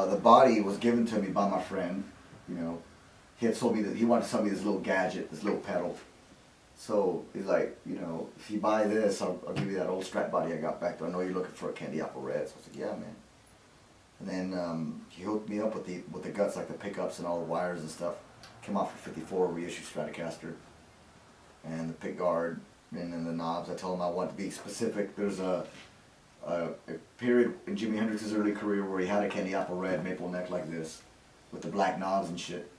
The body was given to me by my friend. You know, he had told me that he wanted to sell me this little gadget, this little pedal. So he's like, you know, if you buy this, I'll give you that old Strat body I got back there. I know you're looking for a candy apple red. So I was like, yeah, man. And then he hooked me up with the guts, like the pickups and all the wires and stuff. Came off a 54 reissue Stratocaster, and the pick guard, and then the knobs. I told him I want to be specific. There's a period in Jimi Hendrix's early career where he had a candy apple red maple neck like this, with the black knobs and shit.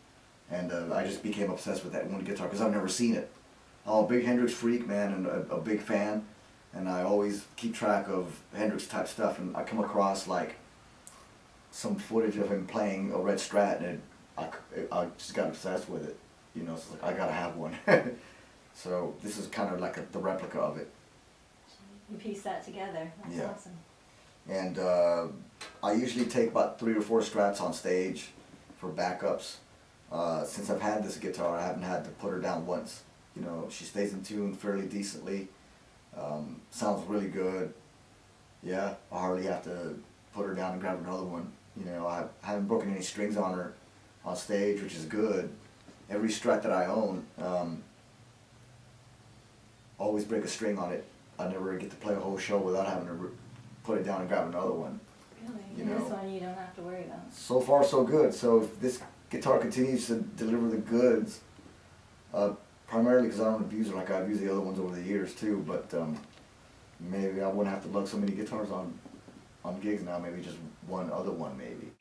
And I just became obsessed with that one guitar because I've never seen it. I'm a big Hendrix freak, man, and a big fan. And I always keep track of Hendrix type stuff. And I come across like some footage of him playing a red Strat, and I just got obsessed with it. You know, so it's like I gotta have one. So this is kind of like the replica of it. You piece that together. That's awesome. And I usually take about 3 or 4 Strats on stage for backups. Since I've had this guitar, I haven't had to put her down once. You know, she stays in tune fairly decently. Sounds really good. Yeah, I hardly have to put her down and grab another one. You know, I haven't broken any strings on her on stage, which is good. Every Strat that I own, always break a string on it. I never get to play a whole show without having to put it down and grab another one. Really? You And know, this one you don't have to worry about. So far so good. So if this guitar continues to deliver the goods, primarily because I don't abuse it like I've used the other ones over the years too, but maybe I wouldn't have to lug so many guitars on gigs now, maybe just one other one maybe.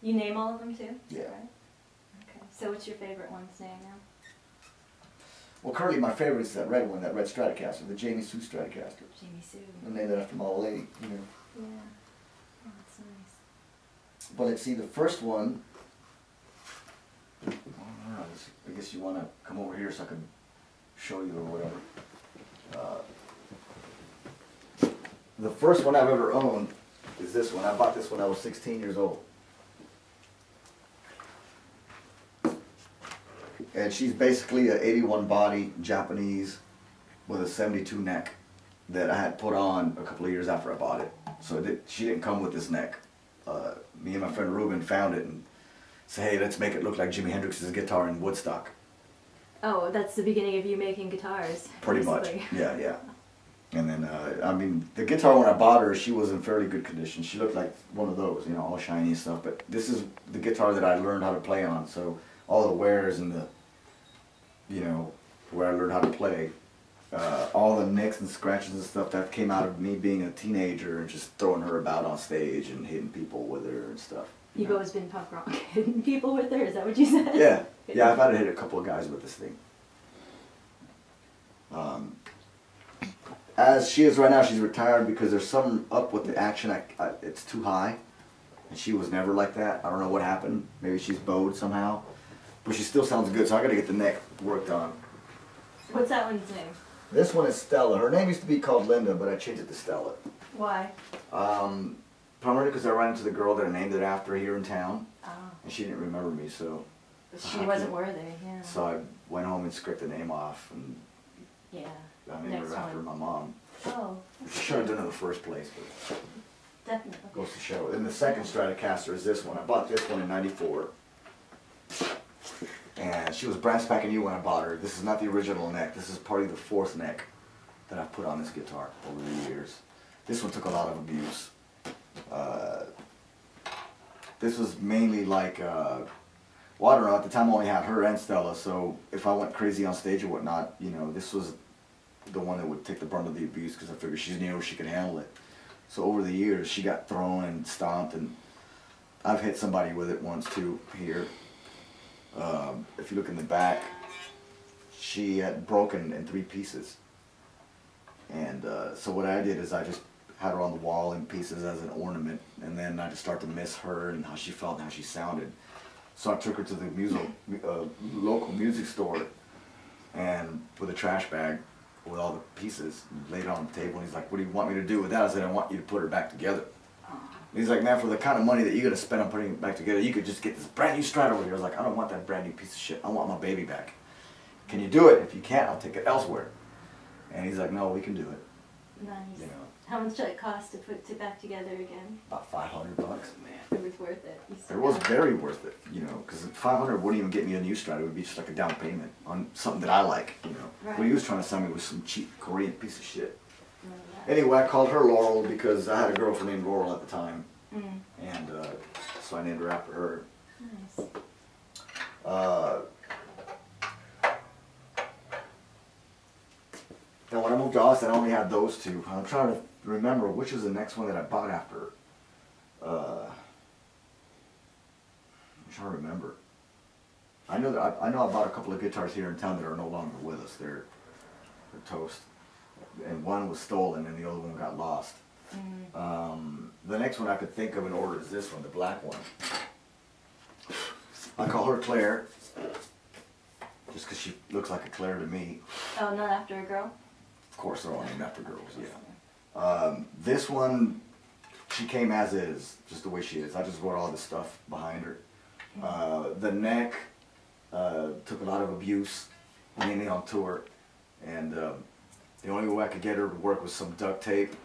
You name all of them too? Yeah. Right? Okay. So what's your favorite one to name now? Well, currently my favorite is that red one, that red Stratocaster, the Jamie Sue Stratocaster. Jamie Sue. I named it after my old lady, you know. Yeah. Oh, that's nice. But let's see, the first one, I don't know, I guess you want to come over here so I can show you or whatever. The first one I've ever owned is this one. I bought this when I was 16 years old. And she's basically an 81 body Japanese with a 72 neck that I had put on a couple of years after I bought it. So she didn't come with this neck. Me and my friend Ruben found it and said, hey, let's make it look like Jimi Hendrix's guitar in Woodstock. Oh, that's the beginning of you making guitars. Pretty basically. much, yeah. And then, I mean, the guitar when I bought her, she was in fairly good condition. She looked like one of those, you know, all shiny and stuff. But this is the guitar that I learned how to play on. So all the wears and the, you know, where I learned how to play, all the nicks and scratches and stuff that came out of me being a teenager and just throwing her about on stage and hitting people with her and stuff. You've always been punk rock, hitting people with her, is that what you said? Yeah, I've had to hit a couple of guys with this thing. As she is right now, she's retired because there's something up with the action. It's too high, and she was never like that. I don't know what happened. Maybe she's bowed somehow, but she still sounds good. So I got to get the neck worked on. What's that one's name? This one is Stella. Her name used to be called Linda, but I changed it to Stella. Why? Primarily because I ran into the girl that I named it after here in town, Oh. and she didn't remember me, so. She wasn't worthy, yeah. So I went home and scripted the name off, and Yeah. I named her after my mom. Oh. She should have done it in the first place, but Definitely. goes to show. And the second Stratocaster is this one. I bought this one in '94. And she was brand spanking new when I bought her. This is not the original neck. This is probably the 4th neck that I've put on this guitar over the years. This one took a lot of abuse. This was mainly like, well, I don't know, at the time I only had her and Stella, so if I went crazy on stage or whatnot, you know, this was the one that would take the brunt of the abuse because I figured she's new, she could handle it. So over the years, she got thrown and stomped, and I've hit somebody with it once too, here. If you look in the back, she had broken in 3 pieces. And so what I did is I just had her on the wall in pieces as an ornament, and then I just started to miss her and how she felt and how she sounded. So I took her to the local music store and with a trash bag with all the pieces, and laid it on the table, and he's like, what do you want me to do with that? I said, I want you to put her back together. And he's like, man, for the kind of money that you're going to spend on putting it back together, you could just get this brand new Strat over here. I was like, I don't want that brand new piece of shit. I want my baby back. Can you do it? If you can't, I'll take it elsewhere. And he's like, no, we can do it. Nice. You know. How much did it cost to put it back together again? About $500. Man, it was worth it. It was very worth it, you know, because 500 wouldn't even get me a new Strat. It would be just like a down payment on something that I like, you know. Right. What he was trying to sell me was some cheap Korean piece of shit. Yeah. Anyway, I called her Laurel because I had a girlfriend named Laurel at the time, Mm. and so I named her after her. Nice. Now when I moved to Austin, I only had those two. I'm trying to remember which was the next one that I bought after. I'm trying to remember. I know I bought a couple of guitars here in town that are no longer with us. They're toast, and one was stolen, and the other one got lost. Mm. The next one I could think of in order is this one, the black one. I call her Claire, just because she looks like a Claire to me. Oh, not after a girl? Of course, they're all named after girls, yeah. This one, she came as is, just the way she is. I just wrote all this stuff behind her. The neck took a lot of abuse, mainly on tour, and the only way I could get her to work was some duct tape,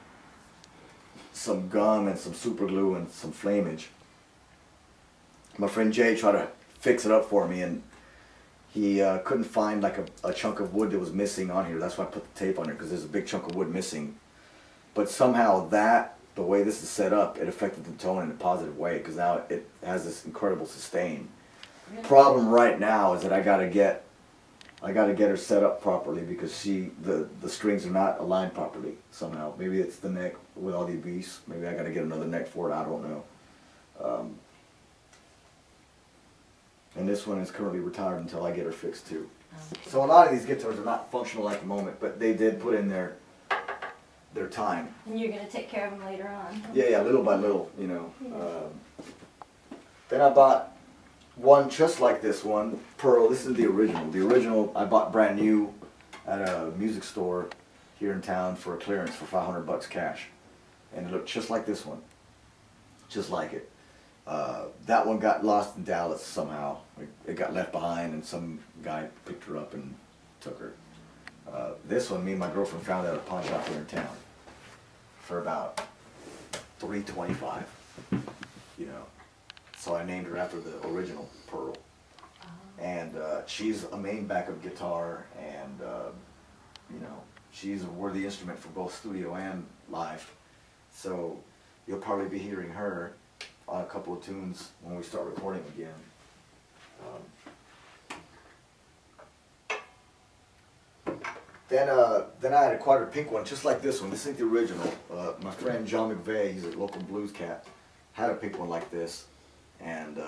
some gum, and some super glue, and some flamage. My friend Jay tried to fix it up for me, and he couldn't find like a chunk of wood that was missing on here. That's why I put the tape on here, because there's a big chunk of wood missing. But somehow the way this is set up, it affected the tone in a positive way, because now it has this incredible sustain. Really? Problem right now is that I gotta get her set up properly, because the strings are not aligned properly somehow. Maybe it's the neck with all the abuse. Maybe I gotta get another neck for it. I don't know. And this one is currently retired until I get her fixed too. Okay. So a lot of these guitars are not functional at the moment, but they did put in their time. And you're going to take care of them later on? Yeah, little by little, you know. Yeah. Then I bought one just like this one, Pearl. This is the original. The original I bought brand new at a music store here in town for a clearance for $500 cash. And it looked just like this one. Just like it. That one got lost in Dallas somehow. It got left behind, and some guy picked her up and took her. This one, me and my girlfriend found at a pawn shop here in town for about $325. You know, so I named her after the original Pearl. And she's a main backup guitar, and you know, she's a worthy instrument for both studio and live. So you'll probably be hearing her on a couple of tunes when we start recording again. Then I had acquired a pink one just like this one. This ain't the original. My friend John McVeigh, he's a local blues cat, had a pink one like this, and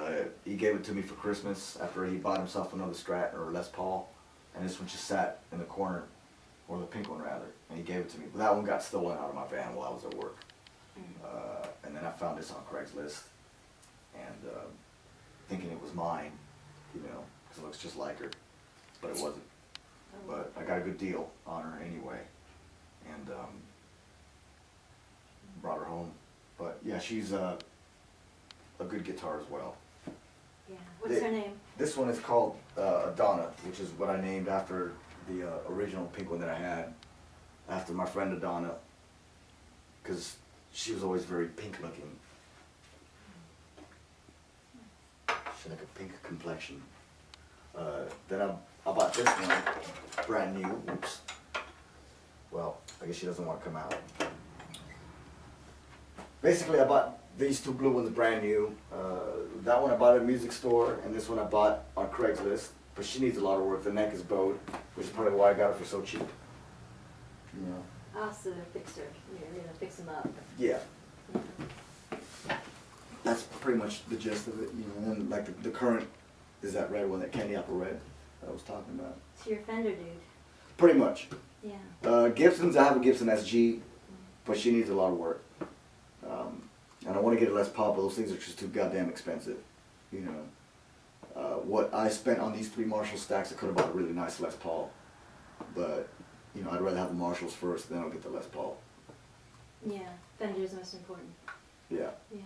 he gave it to me for Christmas after he bought himself another Strat or Les Paul, and this one just sat in the corner, or the pink one rather, and he gave it to me. But that one got stolen out of my van while I was at work. And then I found this on Craigslist, and thinking it was mine, you know, because it looks just like her, but it wasn't. But I got a good deal on her anyway, and brought her home. But yeah, she's a good guitar as well. Yeah. What's her name? This one is called Adonna, which is what I named after the original pink one that I had, after my friend Adonna, because she was always very pink looking. She had like a pink complexion. Then I bought this one, brand new. Oops. Well, I guess she doesn't want to come out. Basically, I bought these two blue ones brand new. That one I bought at a music store, and this one I bought on Craigslist. But she needs a lot of work. The neck is bowed, which is probably why I got it for so cheap. You know. Oh, so they're fixer. You're going to fix them up. Yeah. That's pretty much the gist of it, you know. And then like the current is that red one, that candy apple red that I was talking about. So you're a Fender dude. Pretty much. Yeah. Gibson's, I have a Gibson SG, but she needs a lot of work. And I want to get a Les Paul, but those things are just too goddamn expensive. You know, what I spent on these 3 Marshall stacks, I could have bought a really nice Les Paul. But, you know, I'd rather have the Marshalls first, then I'll get the Les Paul. Yeah. Fender's most important. Yeah. Yeah.